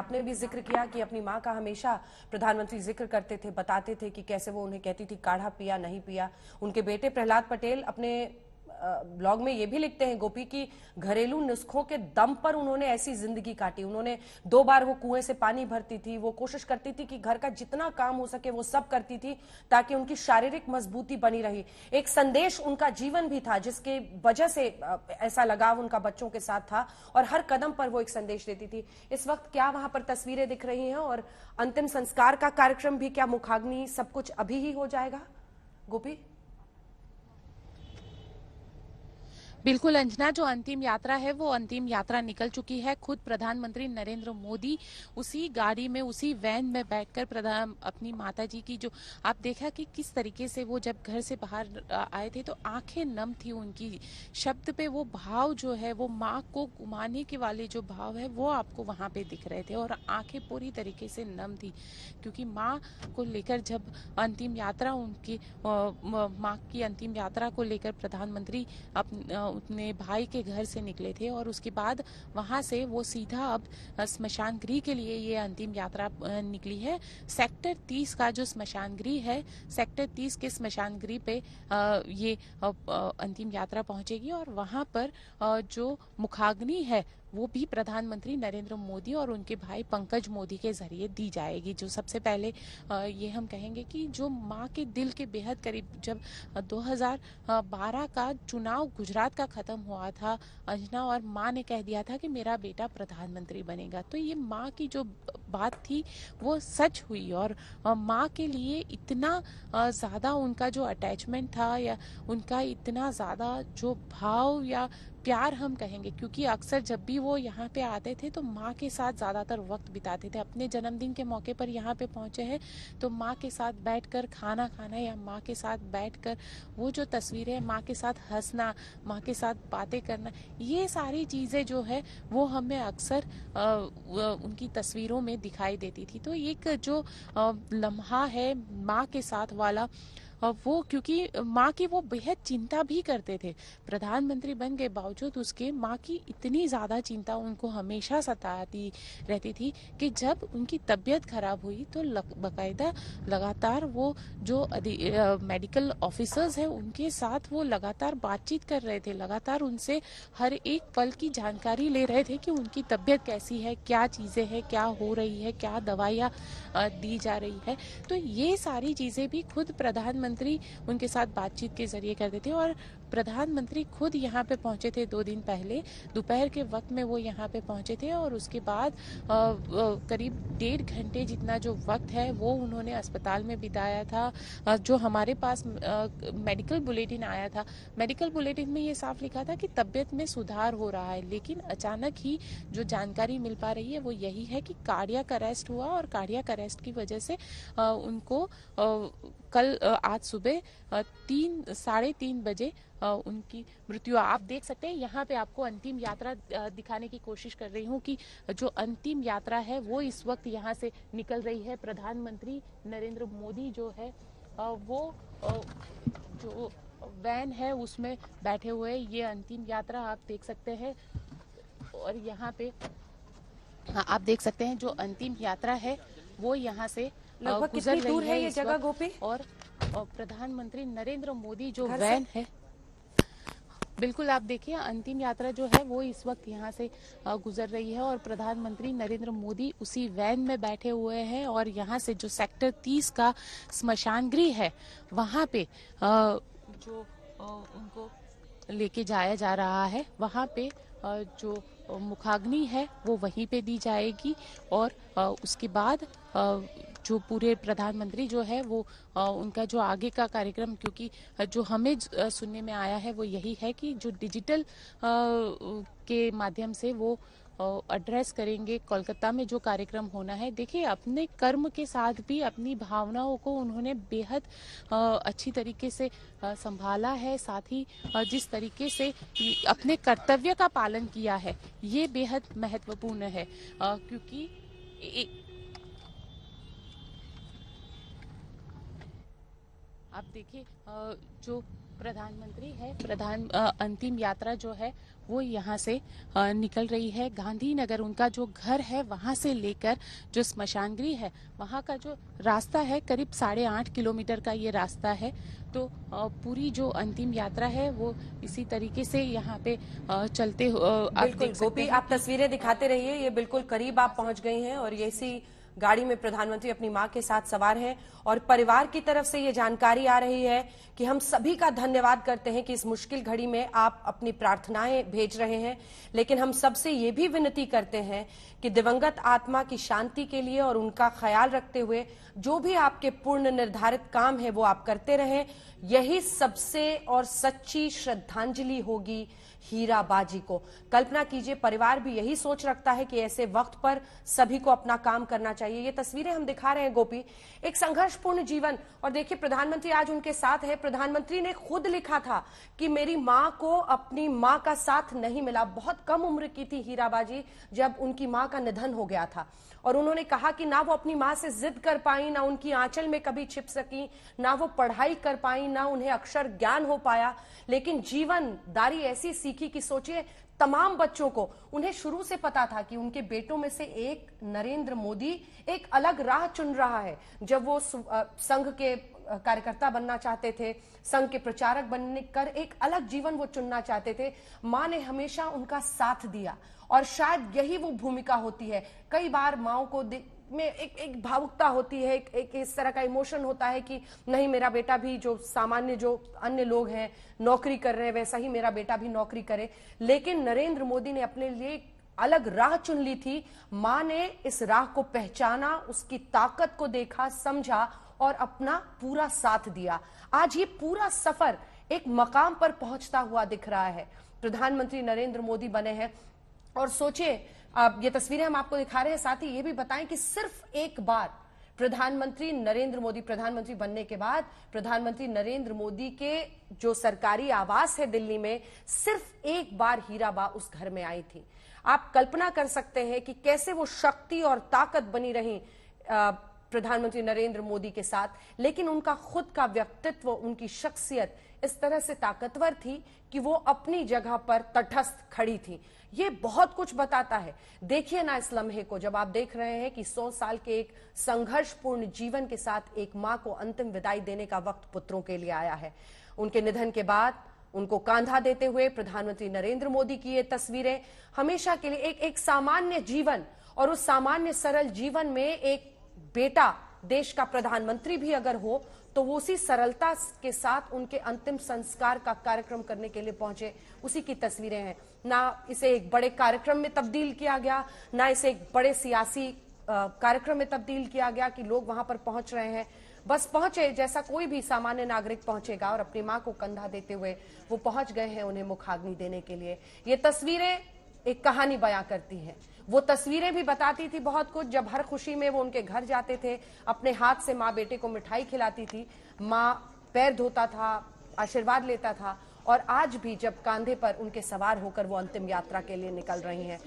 आपने भी जिक्र किया कि अपनी माँ का हमेशा प्रधानमंत्री जिक्र करते थे, बताते थे कि कैसे वो उन्हें कहती थी काढ़ा पिया नहीं पिया। उनके बेटे प्रहलाद पटेल अपने ब्लॉग में ये भी लिखते हैं गोपी की घरेलू नुस्खों के दम पर उन्होंने ऐसी जिंदगी काटी। उन्होंने 2 बार वो कुएं से पानी भरती थी, वो कोशिश करती थी कि घर का जितना काम हो सके वो सब करती थी ताकि उनकी शारीरिक मजबूती बनी रही। एक संदेश उनका जीवन भी था जिसके वजह से ऐसा लगाव उनका बच्चों के साथ था और हर कदम पर वो एक संदेश देती थी। इस वक्त क्या वहां पर तस्वीरें दिख रही हैं और अंतिम संस्कार का कार्यक्रम भी क्या मुखाग्नि सब कुछ अभी ही हो जाएगा गोपी? बिल्कुल अंजना, जो अंतिम यात्रा है वो अंतिम यात्रा निकल चुकी है। खुद प्रधानमंत्री नरेंद्र मोदी उसी गाड़ी में, उसी वैन में बैठकर अपनी माता जी की, जो आप देखा कि किस तरीके से वो जब घर से बाहर आए थे तो आंखें नम थी उनकी। शब्द पे वो भाव जो है, वो माँ को घुमाने के वाले जो भाव है वो आपको वहां पे दिख रहे थे और आंखें पूरी तरीके से नम थी, क्योंकि माँ को लेकर जब अंतिम यात्रा उनकी माँ की अंतिम यात्रा को लेकर प्रधानमंत्री अपने भाई के घर से निकले थे और उसके बाद वहां से वो सीधा अब स्मशान गृह के लिए ये अंतिम यात्रा निकली है। सेक्टर 30 का जो स्मशान गृह है, सेक्टर 30 के स्मशान गृह पे ये अंतिम यात्रा पहुंचेगी और वहां पर जो मुखाग्नि है वो भी प्रधानमंत्री नरेंद्र मोदी और उनके भाई पंकज मोदी के जरिए दी जाएगी। जो सबसे पहले ये हम कहेंगे कि जो माँ के दिल के बेहद करीब, जब 2012 का चुनाव गुजरात का खत्म हुआ था अंजना, और माँ ने कह दिया था कि मेरा बेटा प्रधानमंत्री बनेगा, तो ये माँ की जो बात थी वो सच हुई और माँ के लिए इतना ज्यादा उनका जो अटैचमेंट था या उनका इतना ज्यादा जो भाव या प्यार हम कहेंगे, क्योंकि अक्सर जब भी वो यहाँ पे आते थे तो माँ के साथ ज्यादातर वक्त बिताते थे। अपने जन्मदिन के मौके पर यहाँ पे पहुंचे हैं तो माँ के साथ बैठकर खाना खाना या माँ के साथ बैठकर वो जो तस्वीरें, माँ के साथ हंसना, माँ के साथ बातें करना, ये सारी चीजें जो है वो हमें अक्सर उनकी तस्वीरों में दिखाई देती थी। तो एक जो लम्हा है माँ के साथ वाला, वो क्योंकि माँ की वो बेहद चिंता भी करते थे। प्रधानमंत्री बन के बावजूद उसके माँ की इतनी ज्यादा चिंता उनको हमेशा सताती रहती थी कि जब उनकी तबीयत खराब हुई तो बकायदा लगातार वो जो मेडिकल ऑफिसर्स हैं उनके साथ वो लगातार बातचीत कर रहे थे, लगातार उनसे हर एक पल की जानकारी ले रहे थे कि उनकी तबीयत कैसी है, क्या चीजें हैं, क्या हो रही है, क्या दवाइयाँ दी जा रही है। तो ये सारी चीजें भी खुद प्रधानमंत्री उनके साथ बातचीत के जरिए करते थे और प्रधानमंत्री खुद यहाँ पे पहुंचे थे 2 दिन पहले, दोपहर के वक्त में वो यहाँ पे पहुंचे थे और उसके बाद करीब 1.5 घंटे जितना जो वक्त है वो उन्होंने अस्पताल में बिताया था। जो हमारे पास मेडिकल बुलेटिन आया था, मेडिकल बुलेटिन में ये साफ लिखा था कि तबियत में सुधार हो रहा है, लेकिन अचानक ही जो जानकारी मिल पा रही है वो यही है कि कार्डियक अरेस्ट हुआ और कार्डियक अरेस्ट की वजह से उनको कल आज सुबह 3-3:30 बजे उनकी मृत्यु। आप देख सकते हैं यहाँ पे आपको अंतिम यात्रा दिखाने की कोशिश कर रही हूँ कि जो अंतिम यात्रा है वो इस वक्त यहाँ से निकल रही है। प्रधानमंत्री नरेंद्र मोदी जो है वो जो वैन है उसमें बैठे हुए ये अंतिम यात्रा आप देख सकते हैं और यहाँ पे आप देख सकते हैं जो अंतिम यात्रा है वो यहाँ से लगभग गुजर कितनी दूर रही है ये जगह गोपी? और प्रधानमंत्री नरेंद्र मोदी जो वैन है, बिल्कुल आप देखिए अंतिम यात्रा जो है वो इस वक्त यहाँ से गुजर रही है और प्रधानमंत्री नरेंद्र मोदी उसी वैन में बैठे हुए हैं और यहाँ से जो सेक्टर 30 का स्मशान गृह है वहाँ पे जो उनको लेके जाया जा रहा है, वहाँ पे जो मुखाग्नि है वो वहीं पे दी जाएगी और उसके बाद जो पूरे प्रधानमंत्री जो है वो उनका जो आगे का कार्यक्रम, क्योंकि जो हमें सुनने में आया है वो यही है कि जो डिजिटल के माध्यम से वो एड्रेस करेंगे कोलकाता में जो कार्यक्रम होना है। देखिए अपने कर्म के साथ भी अपनी भावनाओं को उन्होंने बेहद अच्छी तरीके से संभाला है, साथ ही जिस तरीके से अपने कर्तव्य का पालन किया है ये बेहद महत्वपूर्ण है, क्योंकि आप देखिए जो प्रधानमंत्री है। अंतिम यात्रा जो है वो यहाँ से निकल रही है। गांधीनगर उनका जो घर है वहां से लेकर जो स्मशान गृह है वहां का जो रास्ता है करीब 8.5 किलोमीटर का ये रास्ता है। तो पूरी जो अंतिम यात्रा है वो इसी तरीके से यहाँ पे चलते आप बिल्कुल देख सकते गोपी, हैं। आप तस्वीरें दिखाते रहिए। ये बिल्कुल करीब आप पहुंच गई हैं और ये इसी गाड़ी में प्रधानमंत्री अपनी मां के साथ सवार हैं और परिवार की तरफ से ये जानकारी आ रही है कि हम सभी का धन्यवाद करते हैं कि इस मुश्किल घड़ी में आप अपनी प्रार्थनाएं भेज रहे हैं, लेकिन हम सबसे ये भी विनती करते हैं कि दिवंगत आत्मा की शांति के लिए और उनका ख्याल रखते हुए जो भी आपके पूर्ण निर्धारित काम है वो आप करते रहें। यही सबसे और सच्ची श्रद्धांजलि होगी हीराबाजी को। कल्पना कीजिए, परिवार भी यही सोच रखता है कि ऐसे वक्त पर सभी को अपना काम करना चाहिए। ये तस्वीरें हम दिखा रहे हैं गोपी, एक संघर्षपूर्ण जीवन। और देखिए प्रधानमंत्री आज उनके साथ है। प्रधानमंत्री ने खुद लिखा था कि मेरी मां को अपनी मां का साथ नहीं मिला। बहुत कम उम्र की थी हीराबाजी जब उनकी मां का निधन हो गया था और उन्होंने कहा कि ना वो अपनी मां से जिद कर पाई, ना उनकी आंचल में कभी छिप सकी, ना वो पढ़ाई कर पाई, ना उन्हें अक्षर ज्ञान हो पाया, लेकिन जीवनदारी ऐसी सीखी कि सोचिए तमाम बच्चों को, उन्हें शुरू से पता था कि उनके बेटों में से एक नरेंद्र मोदी एक अलग राह चुन रहा है। जब वो संघ के कार्यकर्ता बनना चाहते थे, संघ के प्रचारक बनने कर एक अलग जीवन वो चुनना चाहते थे, मां ने हमेशा उनका साथ दिया और शायद यही वो भूमिका होती है। कई बार माओ को में एक भावुकता होती है, एक इस तरह का इमोशन होता है कि नहीं, मेरा बेटा भी जो सामान्य जो अन्य लोग हैं नौकरी कर रहे हैं वैसा ही मेरा बेटा भी नौकरी करे। लेकिन नरेंद्र मोदी ने अपने लिए अलग राह चुन ली थी। मां ने इस राह को पहचाना, उसकी ताकत को देखा, समझा और अपना पूरा साथ दिया। आज ये पूरा सफर एक मकाम पर पहुंचता हुआ दिख रहा है। प्रधानमंत्री नरेंद्र मोदी बने हैं और सोचिए, अब ये तस्वीरें हम आपको दिखा रहे हैं, साथ ही ये भी बताएं कि सिर्फ एक बार प्रधानमंत्री नरेंद्र मोदी प्रधानमंत्री बनने के बाद प्रधानमंत्री नरेंद्र मोदी के जो सरकारी आवास है दिल्ली में, सिर्फ एक बार हीराबा उस घर में आई थी। आप कल्पना कर सकते हैं कि कैसे वो शक्ति और ताकत बनी रही प्रधानमंत्री नरेंद्र मोदी के साथ, लेकिन उनका खुद का व्यक्तित्व, उनकी शख्सियत इस तरह से ताकतवर थी कि वो अपनी जगह पर तटस्थ खड़ी थी। ये बहुत कुछ बताता है। देखिए ना इस लम्हे को, जब आप देख रहे हैं कि 100 साल के एक संघर्षपूर्ण जीवन के साथ एक मां को अंतिम विदाई देने का वक्त पुत्रों के लिए आया है। उनके निधन के बाद उनको कांधा देते हुए प्रधानमंत्री नरेंद्र मोदी की ये तस्वीरें हमेशा के लिए एक सामान्य जीवन, और उस सामान्य सरल जीवन में एक बेटा देश का प्रधानमंत्री भी अगर हो तो वो उसी सरलता के साथ उनके अंतिम संस्कार का कार्यक्रम करने के लिए पहुंचे, उसी की तस्वीरें हैं। ना इसे एक बड़े कार्यक्रम में तब्दील किया गया, ना इसे एक बड़े सियासी कार्यक्रम में तब्दील किया गया कि लोग वहां पर पहुंच रहे हैं। बस पहुंचे जैसा कोई भी सामान्य नागरिक पहुंचेगा और अपनी मां को कंधा देते हुए वो पहुंच गए हैं उन्हें मुखाग्नि देने के लिए। ये तस्वीरें एक कहानी बयां करती हैं। वो तस्वीरें भी बताती थी बहुत कुछ। जब हर खुशी में वो उनके घर जाते थे, अपने हाथ से माँ बेटे को मिठाई खिलाती थी, माँ पैर धोता था, आशीर्वाद लेता था, और आज भी जब कांधे पर उनके सवार होकर वो अंतिम यात्रा के लिए निकल रही हैं